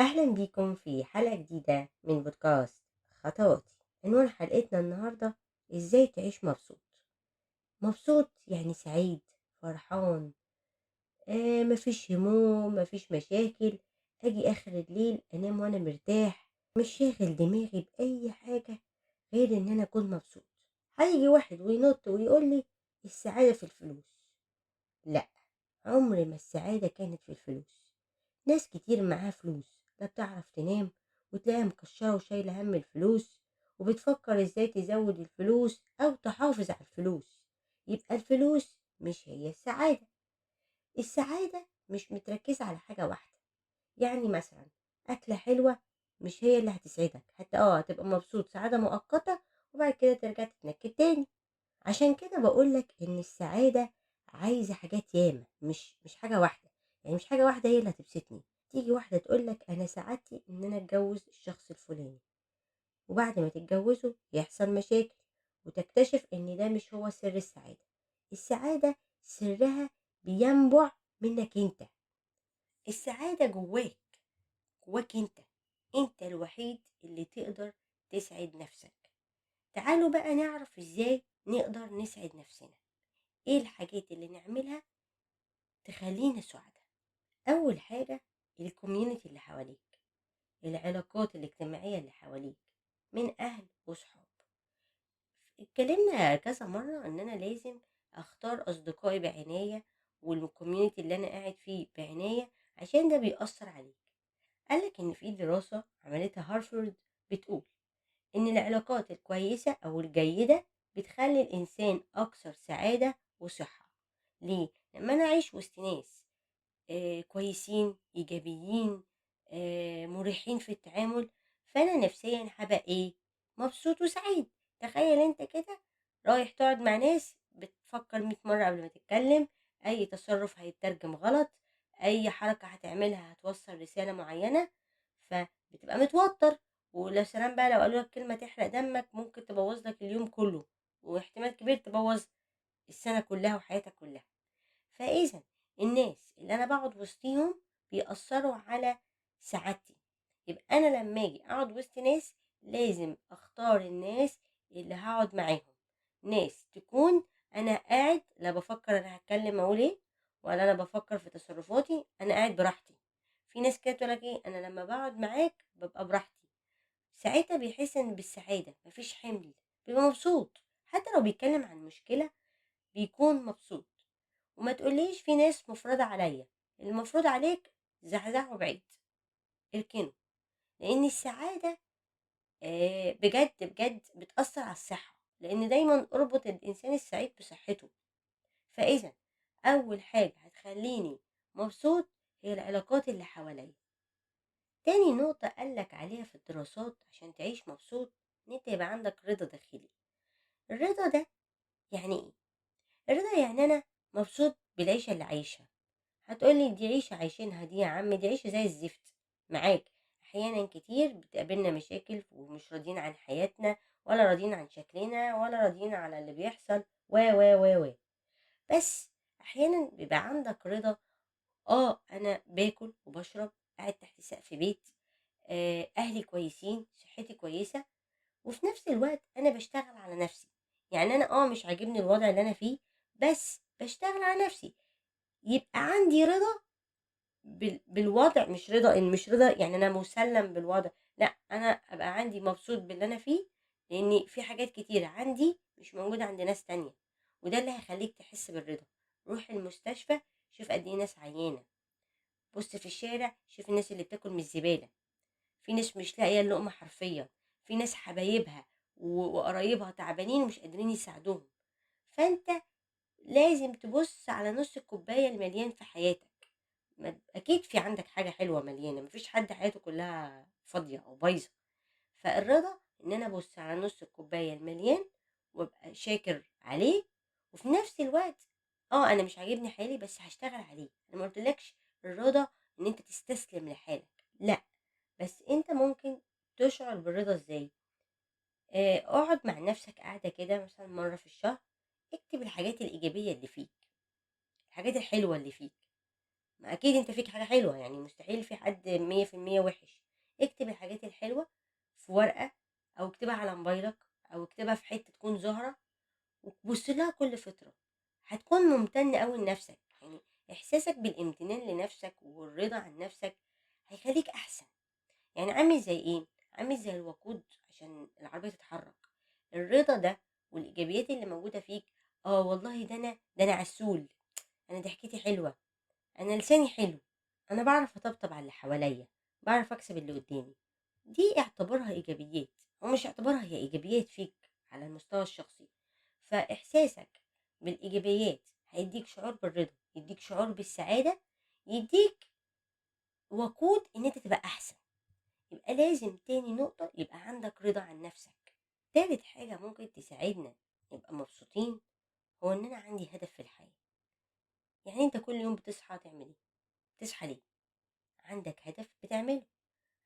أهلا بيكم في حلقة جديدة من بودكاست خطواتي. عنوان حلقتنا النهاردة إزاي تعيش مبسوط. مبسوط يعني سعيد، فرحان، مفيش هموم، مفيش مشاكل. أجي آخر الليل أنام وأنا مرتاح، مش شاغل دماغي بأي حاجة غير إن أنا أكون مبسوط. هيجي واحد وينط ويقول لي السعادة في الفلوس. لا، عمر ما السعادة كانت في الفلوس. ناس كتير معاها فلوس لا بتعرف تنام، وتلاقيها مكشرة وشايلة هم الفلوس، وبتفكر ازاي تزود الفلوس او تحافظ على الفلوس. يبقى الفلوس مش هي السعادة. السعادة مش متركزة على حاجة واحدة. يعني مثلا أكلة حلوة مش هي اللي هتسعدك، حتى هتبقى مبسوط سعادة مؤقتة وبعد كده ترجع تتنكد تاني. عشان كده بقولك إن السعادة عايزة حاجات ياما، مش حاجة واحدة. يعني مش حاجة واحدة هي اللي هتبسطني. تيجي واحدة تقولك أنا سعادتي إن أنا أتجوز الشخص الفلاني، وبعد ما تتجوزوا يحصل مشاكل وتكتشف إن ده مش هو سر السعادة. السعادة سرها بينبع منك انت. السعادة جواك انت الوحيد اللي تقدر تسعد نفسك. تعالوا بقى نعرف ازاي نقدر نسعد نفسنا. ايه الحاجات اللي نعملها تخلينا سعداء؟ اول حاجة الكوميونتي اللي حواليك، العلاقات الاجتماعية اللي حواليك من اهل وصحاب. اتكلمنا كذا مرة ان انا لازم اختار اصدقائي بعناية، والكوميونتي اللي انا قاعد فيه بعناية، عشان ده بيأثر عليك. قالك ان في دراسة عملتها هارفارد بتقول ان العلاقات الكويسة او الجيدة بتخلي الانسان اكثر سعادة وصحة. ليه؟ لما انا اعيش وسط ناس كويسين ايجابيين، مريحين في التعامل، فانا نفسيا هبقى ايه؟ مبسوط وسعيد. تخيل انت كده رايح تقعد مع ناس بتفكر 100 مرة قبل ما تتكلم، اي تصرف هيترجم غلط، اي حركة هتعملها هتوصل رسالة معينة، فبتبقى متوتر. ولو سلام بقى لو قالوا لك كلمة تحرق دمك ممكن تبوظ لك اليوم كله، واحتمال كبير تبوظ السنة كلها وحياتك كلها. فإذا الناس اللي أنا باقعد وسطيهم بيأثّروا على سعادتي. يبقى أنا لمّا آجي أقعد وسط ناس لازم أختار الناس اللي هاقعد معاهم، ناس تكون أنا قاعد لا بافكّر أنا هاتكلّم أقول إيه، ولا أنا بافكّر في تصرفاتي، أنا قاعد براحتي. في ناس كده تقول لك إيه، أنا لمّا باقعد معاك بابقى براحتي. ساعتها بيحس إن بالسعادة، ما فيش حِمل، بيبقى مبسوط، حتى لو بيتكلّم عن مشكلة بيكون مبسوط. وما تقوليش في ناس مفروضة عليَّ، المفروض عليك زحزحه بعيد، اركنه. لإن السعادة بجد بتأثّر على الصحة، لإن دايمًا اربط الإنسان السعيد بصحته. فإذا أول حاجة هتخلّيني مبسوط هي العلاقات اللي حواليّا. تاني نقطة قال لك عليها في الدراسات عشان تعيش مبسوط، إن أنت يبقى عندك رضا داخلي. الرضا ده يعني إيه؟ الرضا يعني أنا مبسوط بالعيشة اللي عايشها. هتقولي دي عيشة عايشينها دي يا عم، دي عيشة زي الزفت معاك. أحيانا كتير بتقابلنا مشاكل ومش راضيين عن حياتنا، ولا راضيين عن شكلنا، ولا راضيين على اللي بيحصل و بس أحيانا بيبقى عندك رضا. أنا باكل وبشرب، قاعد تحت سقف بيت، أهلي كويسين، صحتي كويسة، وفي نفس الوقت أنا باشتغل على نفسي. يعني أنا مش عاجبني الوضع اللي أنا فيه، بس باشتغل على نفسي. يبقى عندي رضا بالوضع، مش رضا يعني أنا مُسَلَّم بالوضع. لأ، أنا أبقى عندي مبسوط باللي أنا فيه، لإن في حاجات كتيرة عندي مش موجودة عند ناس تانية، وده اللي هيخلّيك تحس بالرضا. روح المستشفى شوف قد إيه ناس عيانة، بُص في الشارع شوف الناس اللي بتاكل من الزبالة، في ناس مش لاقية اللقمة حرفيًا، في ناس حبايبها وقرايبها تعبانين ومش قادرين يساعدوهم. فأنت لازم تبُص على نُص الكوباية المليان في حياتك. أكيد في عندك حاجة حلوة مليانة، ما فيش حد حياته كلّها فاضية أو بايظة. فالرضا إن أنا أبُص على نُص الكوباية المليان وأبقى شاكر عليه، وفي نفس الوقت أنا مش عاجبني حالي بس هاشتغل عليه. أنا ما قُلتلكش الرضا إن أنت تستسلم لحالك، لأ، بس أنت ممكن تشعر بالرضا إزاي؟ اقعد مع نفسك قعدة كده مثلًا مرّة في الشهر، اكتب الحاجات الإيجابية اللي فيك، الحاجات الحلوة اللي فيك. ما أكيد أنت فيك حاجة حلوة، يعني مستحيل في حد 100% وحش. اكتب الحاجات الحلوة في ورقة، أو اكتبها على موبايلك، أو اكتبها في حتة تكون ظاهرة، وتبص لها كل فترة. هتكون ممتن أوي لنفسك، يعني إحساسك بالامتنان لنفسك والرضا عن نفسك هيخليك أحسن. يعني عامل زي إيه؟ عامل زي الوقود عشان العربية تتحرك. الرضا ده والإيجابيات اللي موجودة فيك، والله ده أنا عسول، أنا ضحكتي حلوة، أنا لساني حلو، أنا بعرف أطبطب على اللي حواليا، بعرف أكسب اللي قدامي. دي اعتبرها إيجابيات، ومش اعتبرها هي إيجابيات فيك على المستوى الشخصي. فإحساسك بالإيجابيات هيديك شعور بالرضا، يديك شعور بالسعادة، يديك وقود إن أنت تبقى أحسن. يبقى لازم تاني نقطة يبقى عندك رضا عن نفسك. تالت حاجة ممكن تساعدنا نبقى مبسوطين، هو إن أنا عندي هدف في الحياة. يعني أنت كل يوم بتصحى تعمل إيه؟ بتصحى ليه؟ عندك هدف بتعمله،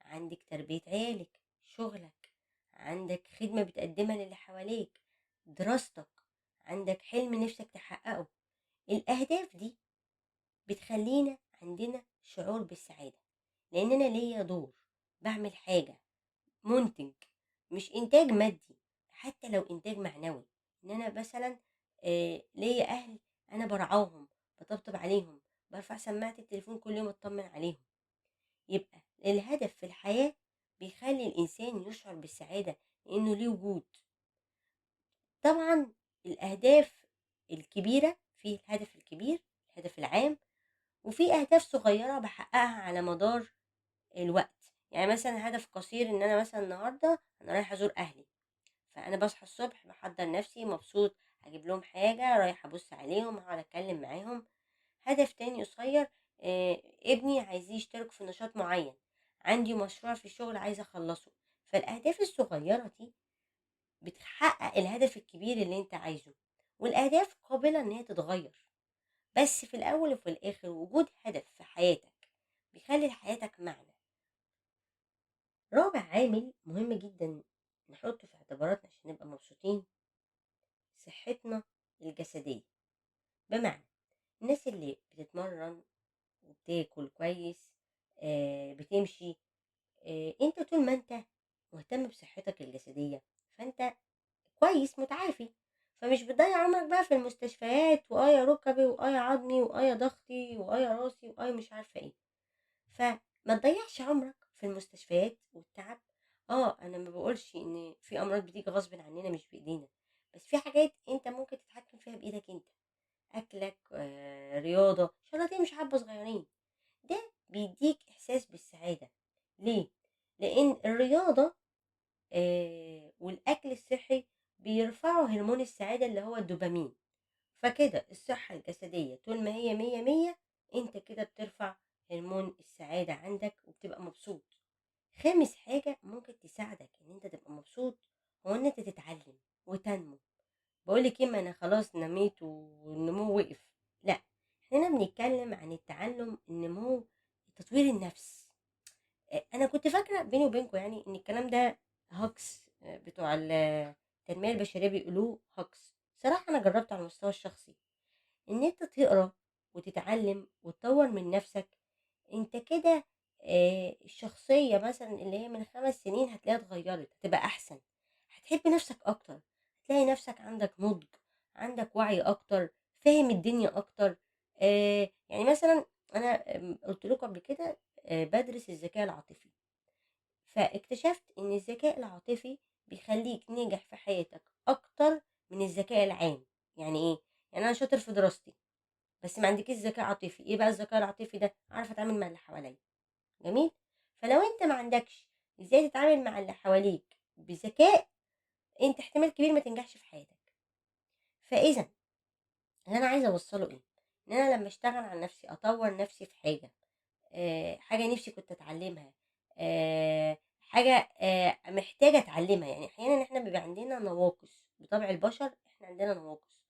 عندك تربية عيالك، شغلك، عندك خدمة بتقدمها للي حواليك، دراستك، عندك حلم نفسك تحققه. الأهداف دي بتخلينا عندنا شعور بالسعادة، لأن أنا ليا دور، بعمل حاجة، منتج، مش إنتاج مادي، حتى لو إنتاج معنوي. إن أنا مثلا ليا أهل أنا برعاهم، بطبطب عليهم، برفع سماعة التليفون كل يوم أطمن عليهم. يبقى الهدف في الحياة بيخلي الإنسان يشعر بالسعادة لأنه ليه وجود. طبعا الأهداف الكبيرة، في الهدف الكبير، الهدف العام، وفي أهداف صغيرة بحققها على مدار الوقت. يعني مثلا هدف قصير إن أنا مثلا النهاردة أنا رايحة أزور أهلي، فأنا باصحى الصبح باحضّر نفسي مبسوط، هاجيب لهم حاجة، رايحة أبُص عليهم، هاقعد أتكلم معاهم. هدف تاني قصير، ابني عايزاه يشترك في نشاط معيّن، عندي مشروع في الشغل عايزة أخلّصه. فالأهداف الصغيرة دي بتحقق الهدف الكبير اللي أنت عايزه، والأهداف قابلة إن هي تتغيّر، بس في الأول وفي الآخر وجود هدف في حياتك بيخلّي لحياتك معنى. رابع عامل مهم جدًا نحطه في اعتباراتنا عشان نبقى مبسوطين، صحتنا الجسدية. بمعنى الناس اللي بتتمرن وبتاكل كويس، بتمشي، انت طول ما انت مهتم بصحتك الجسدية فانت كويس متعافي، فمش بتضيع عمرك بقى في المستشفيات يا ركبي يا عظمي يا ضغطي يا راسي يا مش عارفة ايه. فما تضيعش عمرك في المستشفيات والتعب. انا ما بقولش ان في امراض بتيجي غصب عننا مش بايدينا، بس في حاجات انت ممكن تتحكم فيها بايدك انت، أكلك، رياضة، شغلتين مش حبة صغيرين. ده بيديك إحساس بالسعادة. ليه؟ لأن الرياضة والأكل الصحي بيرفعوا هرمون السعادة اللي هو الدوبامين. فكده الصحة الجسدية طول ما هي مية مية، انت كده بترفع هرمون السعادة عندك وبتبقى مبسوط. خامس حاجة ممكن تساعدك ان انت تبقى مبسوط هو ان انت تتعلم وتنمو. باقول لِك إيه، ما أنا خلاص نميت والنمو وقف، لأ، إحنا هنا بنتكلم عن التعلُّم، النمو، تطوير النَفْس. أنا كنت فاكرة بيني وبينكم يعني إن الكلام ده هجص، بتوع التنمية البشرية بيقولوه هجص. بصراحة أنا جرّبته على المستوى الشخصي، إن أنت تقرا وتتعلم وتطوّر من نَفْسك. أنت كده الشخصية مثلًا اللي هي من 5 سنين هتلاقيها اتغيّرت، هتبقى أحسن، هتحب نَفْسك أكتر، هتلاقي نَفْسك عندك نضج، عندك وعي أكتر، فاهم الدنيا أكتر. يعني مثلًا أنا قُلت لكم قبل كده بادرس الذكاء العاطفي، فاكتشفت إن الذكاء العاطفي بيخلّيك ناجح في حياتك أكتر من الذكاء العام. يعني إيه؟ يعني أنا شاطر في دراستي بس ما عندكيش ذكاء عاطفي. ايه بقى الذكاء العاطفي ده؟ اعرف اتعامل مع اللي حواليا. جميل. فلو انت ما عندكش ازاي تتعامل مع اللي حواليك بذكاء، انت احتمال كبير ما تنجحش في حياتك. فاذا اللي انا عايزه اوصله ايه؟ ان انا لما اشتغل على نفسي اطور نفسي في حاجه، حاجه نفسي كنت اتعلمها، حاجه محتاجه اتعلمها. يعني احيانا احنا بيبقى عندنا نواقص بطبع البشر، احنا عندنا نواقص.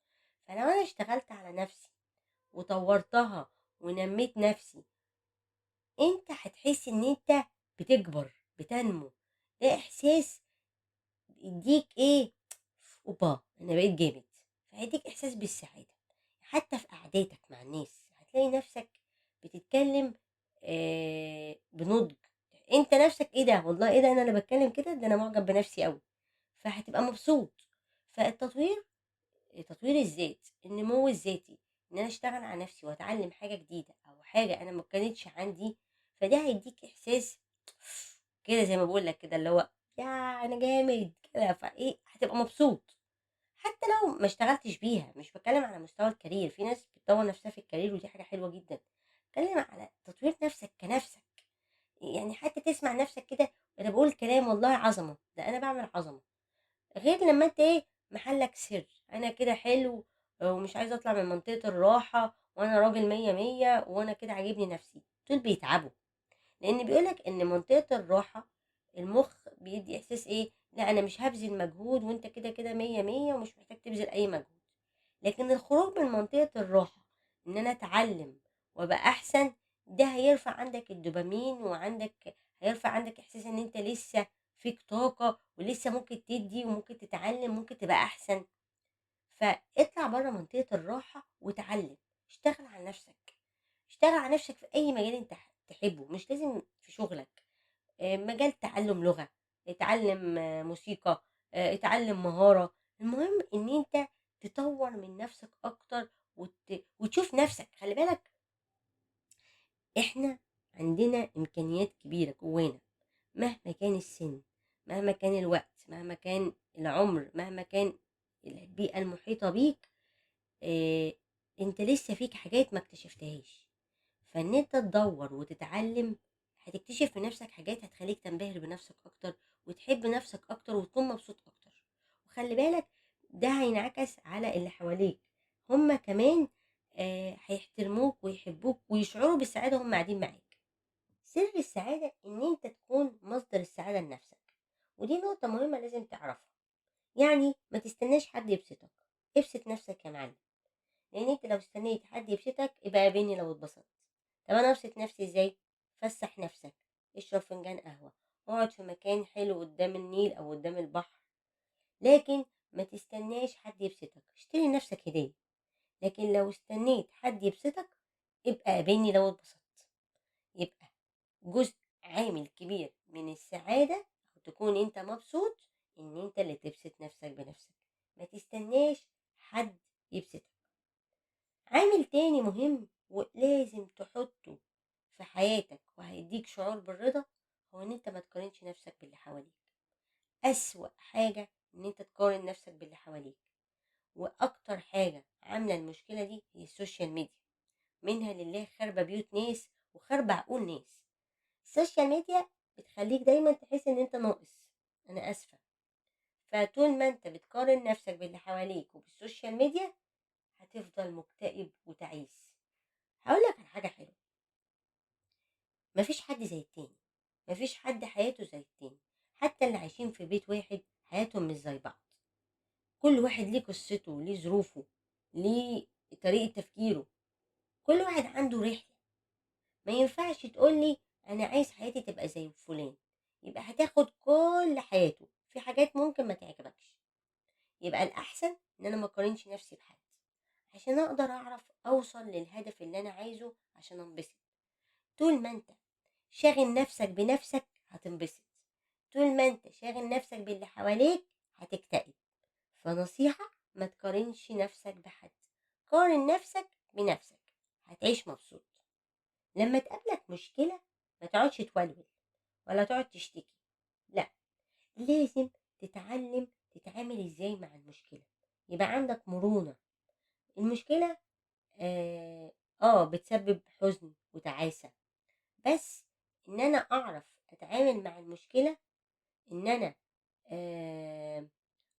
فلو انا اشتغلت على نفسي وطورتها ونميت نفسي، أنت هتحس إن أنت بتكبر، بتنمو. ده إحساس يدّيك إيه، أوبا! أنا بقيت جامد. فهيدّيك إحساس بالسعادة. حتى في قعداتك مع الناس هتلاقي نفسك بتتكلم بنضج، أنت نَفْسك إيه ده، والله إيه ده أنا اللي باتكلم كده، ده أنا معجب بنَفْسي أوي، فهتبقى مبسوط. فالتطوير تطوير الذات، النمو الذاتي، إن أنا أشتغل على نَفْسي وأتعلم حاجة جديدة أو حاجة أنا ما كانتش عندي، فده هيدّيك إحساس كده زي ما باقول لك كده اللي هو ياه! أنا جامد كده، فإيه هتبقى مبسوط. حتى لو ما اشتغلتش بيها، مش باتكلم على مستوى الcareer، في ناس بتطوّر نفسها في الcareer ودي حاجة حلوة جدًا، باتكلم على تطوير نفسك كنفسك، يعني حتى تسمع نفسك كده أنا باقول كلام والله عظمة، ده أنا باعمل عظمة، غير لمّا أنت إيه محلك سر، أنا كده حلو ومش عايز أطلع من منطقة الراحة، وأنا راجل مِيَّة، مِيَّة وأنا كده عاجبني نفسي، دول بيتعبوا. لأن بيقول لك إن منطقة الراحة المُخ بيدّي إحساس إيه، لأ أنا مش هابذل مجهود وأنت كده، كده مِيَّة، مِيَّة ومش محتاج تبذل أي مجهود. لكن الخروج من منطقة الراحة، إن أنا أتعلم وأبقى أحسن، ده هيرفع عندك الدوبامين هيرفع عندك إحساس إن أنت لسه فيك طاقة ولسه ممكن تدّي وممكن تتعلم، ممكن تبقى أحسن. فاطلع برّه منطقة الراحة واتعلم، اشتغل على نَفْسك، اشتغل على نَفْسك في أي مجال أنت تحبه، مش لازم في شغلك. مجال تعلُّم لغة، اتعلّم موسيقى، اتعلّم مهارة، المهم إن أنت تطوّر من نَفْسك أكتر وتشوف نَفْسك، خلّي بالك إحنا عندنا إمكانيات كبيرة جوّانا، مهما كان السِن، مهما كان الوقت، مهما كان العُمر، مهما كان البيئة المحيطة بيك، آآ أنت لسه فيك حاجات ما اكتشفتهاش. فإن أنت تدوّر وتتعلّم، هتكتشف في نَفْسك حاجات هتخلّيك تنبهر بنَفْسك أكتر، وتحب نَفْسك أكتر، وتكون مبسوط أكتر. وخلّي بالك ده هينعكس على اللي حواليك، هُم كمان هيحترموك ويحبوك ويشعروا بالسعادة وهُم قاعدين معاك. سر السعادة إن أنت تكون مصدر السعادة لنَفْسك، ودي نقطة مهمة لازم تعرفها. يعني ما تستناش حد يبسطك، ابسط نَفْسك يا معلم. لأن أنت لو استنيت حد يبسطك يبقى قابلني لو اتبسطت. طب أنا أبسط نفسي إزاي؟ فسح نفسك، اشرب فنجان قهوة، اقعد في مكان حلو قدام النيل أو قدام البحر، لكن ما تستناش حد يبسطك، اشتري لنفسك هدية. لكن لو استنيت حد يبسطك ابقى قابلني لو اتبسطت. يبقى جزء عامل كبير من السعادة أو تكون أنت مبسوط إن أنت اللي تبسط نفسك بنفسك، ما تستناش حد يبسطك. عامل تاني مهم ولازم تحطه في حياتك وهيديك شعور بالرضا، هو ان انت ما تقارنش نفسك باللي حواليك. اسوأ حاجة ان انت تقارن نفسك باللي حواليك، واكتر حاجة عاملة المشكلة دي هي السوشيال ميديا، منها لله خربة بيوت ناس وخربة عقول ناس. السوشيال ميديا بتخليك دايما تحس ان انت ناقص، انا اسفة. فطول ما انت بتقارن نفسك باللي حواليك وبالسوشيال ميديا هتفضل مكتئب وتعيس. هقول لك على حاجة حلوة، ما فيش حد زي التاني، ما فيش حد حياته زي التاني، حتى اللي عايشين في بيت واحد حياتهم مش زي بعض، كل واحد ليه قصته، ليه ظروفه، ليه طريقة تفكيره، كل واحد عنده رحلة. ما ينفعش تقول لي أنا عايز حياتي تبقى زي فلان، يبقى هتاخد كل حياته، في حاجات ممكن ما تعجبكش. يبقى الأحسن إن أنا ما اقارنش نفسي بحد، عشان أقدر أعرف أوصل للهدف اللي أنا عايزه عشان أنبسط. طول ما أنت شاغل نفسك بنفسك هتنبسط، طول ما انت شاغل نفسك باللي حواليك هتكتئب. فنصيحة ما تقارنش نفسك بحد، قارن نفسك بنفسك، هتعيش مبسوط. لما تقابلك مشكلة ما تقعدش تولول ولا تقعد تشتكي، لا، لازم تتعلم تتعامل ازاي مع المشكلة، يبقى عندك مرونة. المشكلة بتسبب حزن وتعاسة، بس ان انا اعرف اتعامل مع المشكلة، ان انا آآ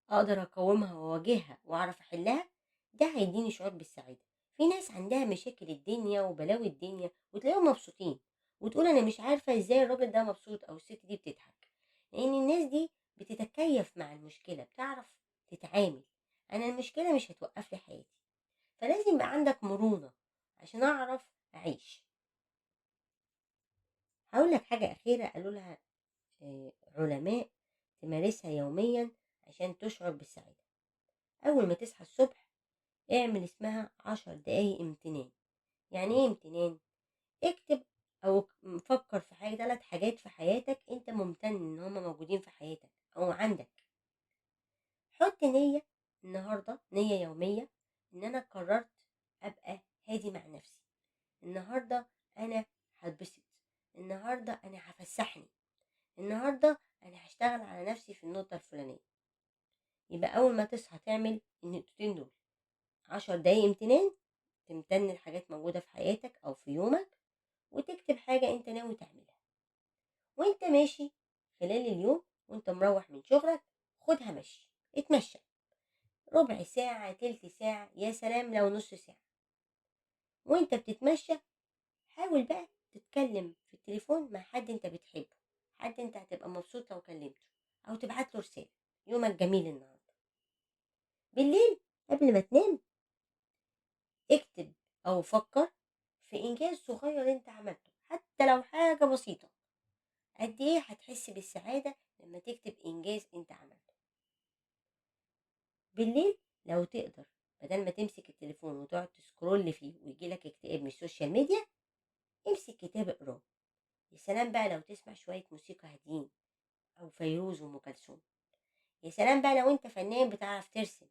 أقدر أقاومها وأواجهها وأعرف أحلها، ده هيدّيني شعور بالسعادة. في ناس عندها مشاكل الدنيا وبلاوي الدنيا وتلاقيهم مبسوطين، وتقول أنا مش عارفة إزاي الراجل ده مبسوط أو الست دي بتضحك، لإن الناس دي بتتكيّف مع المشكلة، بتعرف تتعامل. أنا المشكلة مش هتوقّف لي حياتي، فلازم يبقى عندك مرونة عشان أعرف أعيش. هاقول لك حاجة أخيرة قالوا لها علماء تمارسها يوميًا عشان تشعر بالسعادة. أول ما تصحى الصبح اعمل اسمها 10 دقايق امتنان. يعني ايه امتنان؟ اكتب أو فكر في حاجة 3 حاجات في حياتك أنت ممتن إن هُم موجودين في حياتك أو عندك. حُط نيّة النهارده، نيّة يومية، إن أنا قررت أبقى هادي مع نفسي، النهارده أنا هاتبسط، النهارده أنا هافسّحني، النهارده أنا هاشتغل على نفسي في النقطة الفلانية. يبقى أول ما تصحى تعمل النقطتين دول، 10 دقايق امتنان، تمتن لحاجات موجودة في حياتك أو في يومك، وتكتب حاجة أنت ناوي تعملها. وأنت ماشي خلال اليوم وأنت مروّح من شغلك، خُدها مشي، اتمشى ربع ساعة، تِلت ساعة، يا سلام لو نُص ساعة. وأنت بتتمشى حاول بقى تتكلم في التليفون مع حد أنت بتحبه، حد أنت هتبقى مبسوط لو كلمته، أو تبعت له رسالة، يومك جميل النهارده. بالليل قبل ما تنام اكتب أو فكر في إنجاز صغير أنت عملته، حتى لو حاجة بسيطة. قد إيه هتحس بالسعادة لما تكتب إنجاز أنت عملته. بالليل لو تقدر بدل ما تمسك التليفون وتقعد تسكرول فيه ويجيلك اكتئاب من السوشيال ميديا، امسك كتاب اقراه. يا سلام بقى لو تسمع شوية موسيقى هاديين أو فيروز وأم كلثوم. يا سلام بقى لو أنت فنان بتعرف ترسم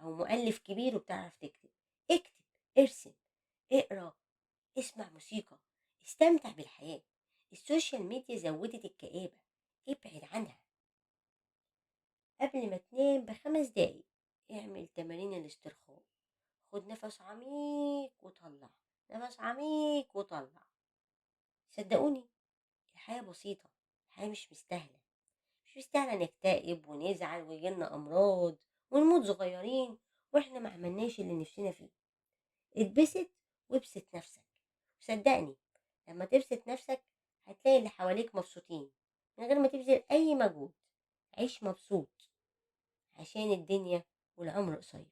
أو مؤلف كبير وبتعرف تكتب، اكتب، ارسم، اقرا، اسمع موسيقى، استمتع بالحياة. السوشيال ميديا زودت الكآبة، ابعد عنها. قبل ما تنام ب5 دقايق اعمل تمارين الاسترخاء، خد نفس عميق وطلع، نفس عميق وطلع. صدقوني الحياة بسيطة، الحياة مش مستاهلة، مش مستاهلة نكتئب ونزعل ويجيلنا أمراض ونموت صغيرين واحنا ما عملناش اللي نفسنا فيه. اتبسط وابسط نفسك، وصدقني لما تبسط نفسك هتلاقي اللي حواليك مبسوطين من غير ما تبذل أي مجهود. عيش مبسوط عشان الدنيا والعمر قصير.